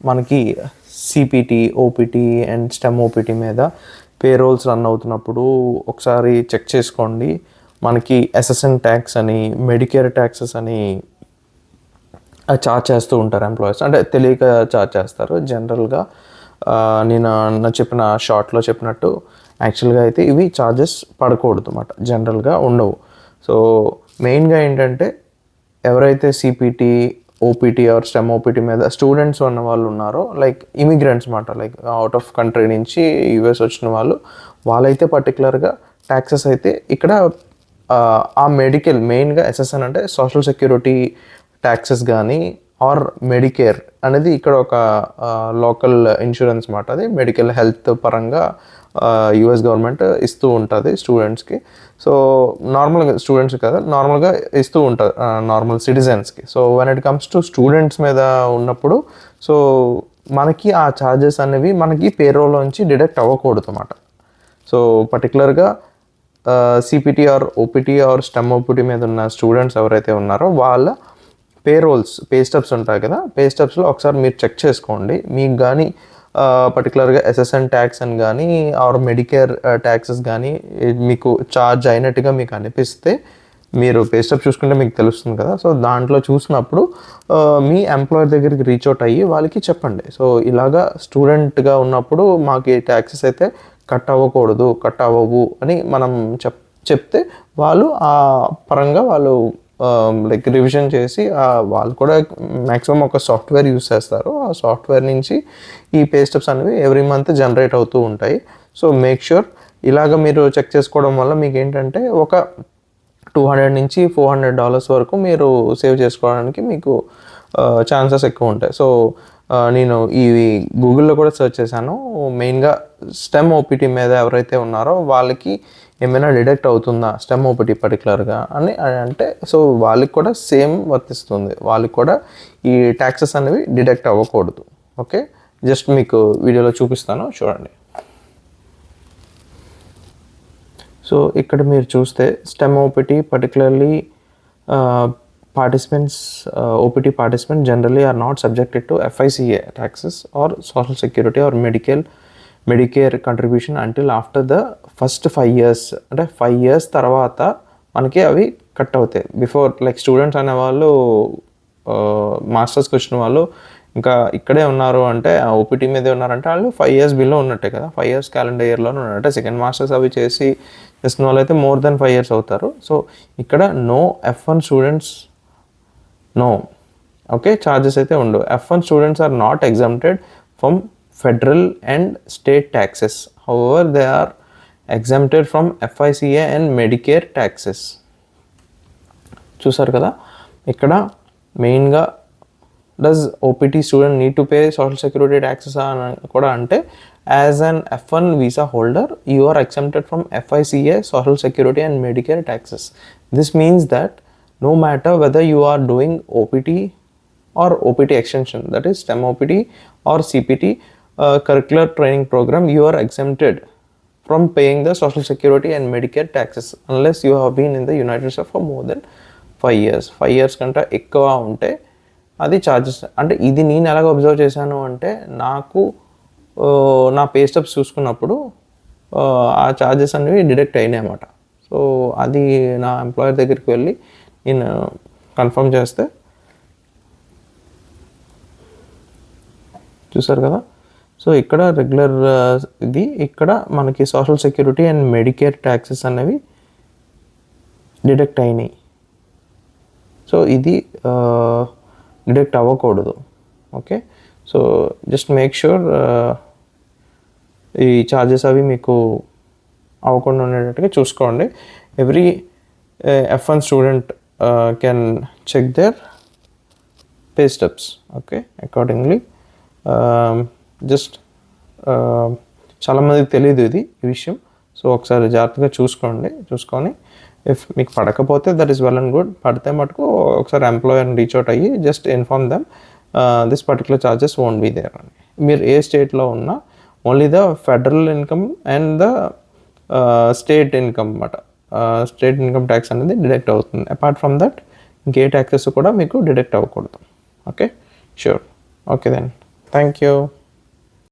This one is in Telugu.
మనకి సిపిటి, ఓపిటి అండ్ స్టెమ్ ఓపిటి మీద పేరోల్స్ రన్ అవుతున్నప్పుడు ఒకసారి చెక్ చేసుకోండి. మనకి ఎస్ఎస్ఎన్ ట్యాక్స్ అని, మెడికేర్ ట్యాక్సెస్ అని చార్జ్ చేస్తూ ఉంటారు ఎంప్లాయీస్. అంటే తెలియక చార్జ్ చేస్తారు జనరల్గా. నేను చెప్పిన షార్ట్లో చెప్పినట్టు యాక్చువల్గా అయితే ఇవి ఛార్జెస్ పడకూడదు అన్నమాట, జనరల్గా ఉండవు. సో మెయిన్గా ఏంటంటే ఎవరైతే CPT, OPT or STEM OPT మీద స్టూడెంట్స్ ఉన్న వాళ్ళు ఉన్నారో, లైక్ ఇమిగ్రెంట్స్ మాట, లైక్ అవుట్ ఆఫ్ కంట్రీ నుంచి యూఎస్ వచ్చిన వాళ్ళైతే పర్టికులర్గా ట్యాక్సెస్ అయితే ఇక్కడ ఆ మెడికల్, మెయిన్గా ఎస్ఎస్ఎన్ అంటే సోషల్ సెక్యూరిటీ ట్యాక్సెస్ కానీ ఆర్ మెడికేర్ అనేది ఇక్కడ ఒక లోకల్ ఇన్సూరెన్స్ మాట. అది మెడికల్ హెల్త్ పరంగా యుఎస్ గవర్నమెంట్ ఇస్తూ ఉంటుంది స్టూడెంట్స్కి. సో నార్మల్గా స్టూడెంట్స్ కదా, నార్మల్గా ఇస్తూ ఉంటుంది నార్మల్ సిటిజన్స్కి. So when it comes to students మీద ఉన్నప్పుడు సో మనకి ఆ ఛార్జెస్ అనేవి మనకి పేరోల్లోంచి డిడక్ట్ అవ్వకూడదు అన్నమాట. సో పర్టికులర్గా CPT or OPT or STEM OPT మీద ఉన్న స్టూడెంట్స్ ఎవరైతే ఉన్నారో వాళ్ళ పేరోల్స్, పే స్టబ్స్ ఉంటాయి కదా, పే స్టబ్స్లో ఒకసారి మీరు చెక్ చేసుకోండి. మీకు కానీ పర్టికులర్గా ఎస్ఎస్ఎన్ ట్యాక్స్ అని కానీ ఆర్ మెడికేర్ ట్యాక్సెస్ కానీ మీకు ఛార్జ్ అయినట్టుగా మీకు అనిపిస్తే మీరు పే స్టబ్ చూసుకుంటే మీకు తెలుస్తుంది కదా. సో దాంట్లో చూసినప్పుడు మీ ఎంప్లాయర్ దగ్గరికి రీచ్ అవుట్ అయ్యి వాళ్ళకి చెప్పండి. సో ఇలాగా స్టూడెంట్గా ఉన్నప్పుడు మాకు ఈ ట్యాక్సెస్ అయితే కట్ అవ్వకూడదు, కట్ అవ్వవు అని మనం చెప్తే వాళ్ళు ఆ పరంగా వాళ్ళు లైక్ రివిజన్ చేసి వాళ్ళు కూడా మ్యాక్సిమం ఒక సాఫ్ట్వేర్ యూస్ చేస్తారు. ఆ సాఫ్ట్వేర్ నుంచి ఈ పే స్టెప్స్ అనేవి ఎవ్రీ మంత్ జనరేట్ అవుతూ ఉంటాయి. సో మేక్ ష్యూర్ ఇలాగ మీరు చెక్ చేసుకోవడం వల్ల మీకు ఏంటంటే ఒక $200 నుంచి $400 వరకు మీరు సేవ్ చేసుకోవడానికి మీకు ఛాన్సెస్ ఎక్కువ ఉంటాయి. సో నేను ఈ గూగుల్లో కూడా సెర్చ్ చేశాను. మెయిన్గా స్టెమ్ ఓపీటీ మీద ఎవరైతే ఉన్నారో వాళ్ళకి ఏమైనా డిడక్ట్ అవుతుందా స్టెమ్ ఓపీటీ పర్టికులర్గా అని అంటే, సో వాళ్ళకి కూడా సేమ్ వర్తిస్తుంది. వాళ్ళకి కూడా ఈ ట్యాక్సెస్ అనేవి డిడక్ట్ అవ్వకూడదు. ఓకే, జస్ట్ మీకు వీడియోలో చూపిస్తాను, చూడండి. సో ఇక్కడ మీరు చూస్తే stem OPT particularly participants, OPT participants generally are not subjected to FICA taxes or social security or Medicare contribution until after the first 5 years. అంటే 5 years తర్వాత మనకి అవి కట్ అవుతాయి. బిఫోర్ లైక్ స్టూడెంట్స్ అనే వాళ్ళు మాస్టర్స్కి వచ్చిన వాళ్ళు ఇంకా ఇక్కడే ఉన్నారు అంటే ఓపీటీ మీదే ఉన్నారంటే వాళ్ళు 5 years బిలో ఉన్నట్టే కదా, 5 years క్యాలెండర్ ఇయర్లోనే ఉన్నట్టే. సెకండ్ మాస్టర్స్ అవి చేసిన వాళ్ళు అయితే more than 5 years అవుతారు. సో ఇక్కడ no F1 students, no. Okay, charges అయితే ఉండవు. F1 students are not exempted from federal and state taxes. However they are exempted from FICA and Medicare taxes. చూసారు కదా, ఇక్కడ మెయిన్గా does OPT student need to pay social security taxes అని కూడా అంటే as an F1 visa holder you are exempted from FICA, social security and Medicare taxes. This means that no matter whether you are doing OPT or OPT extension, that is STEM OPT or CPT curricular training program, you are exempted from paying the social security and Medicare taxes unless you have been in the United States for more than 5 years. 5 years కంటే ఎక్కువ ఉంటే అది ఛార్జెస్. అంటే ఇది నేను ఎలాగ అబ్జర్వ్ చేశాను అంటే నాకు నా పే స్టబ్స్ చూసుకున్నప్పుడు ఆ ఛార్జెస్ అనేవి డిడక్ట్ అయినాయి అన్నమాట. సో అది నా ఎంప్లాయర్ దగ్గరికి వెళ్ళి నేను కన్ఫర్మ్ చేస్తే చూసారు కదా. సో ఇక్కడ రెగ్యులర్ ఇది ఇక్కడ మనకి social security and Medicare taxes అనేవి డిడక్ట్ అయినాయి. సో ఇది డిడక్ట్ అవ్వకూడదు. Okay, so just make sure ఈ ఛార్జెస్ అవి మీకు అవ్వకుండా ఉండేటట్టుగా చూసుకోండి. Every F1 student can check their pay stubs, okay, accordingly. Just చాలా మందికి తెలియదు ఈ విషయం. సో ఒకసారి జాగ్రత్తగా చూసుకొని ఇఫ్ మీకు పడకపోతే that is well and good. పడితే మటుకు ఒకసారి ఎంప్లాయర్ని రీచ్ అవుట్ అయ్యి just inform them this particular charges won't be there అని. మీరు ఏ స్టేట్లో ఉన్నా only the federal income and the state income అన్నమాట, స్టేట్ ఇన్కమ్ ట్యాక్స్ అనేది డిడక్ట్ అవుతుంది. అపార్ట్ ఫ్రమ్ దట్ ఇంకే ట్యాక్సెస్ కూడా మీకు డిడక్ట్ అవ్వకూడదు. Okay, sure. Okay then. Thank you.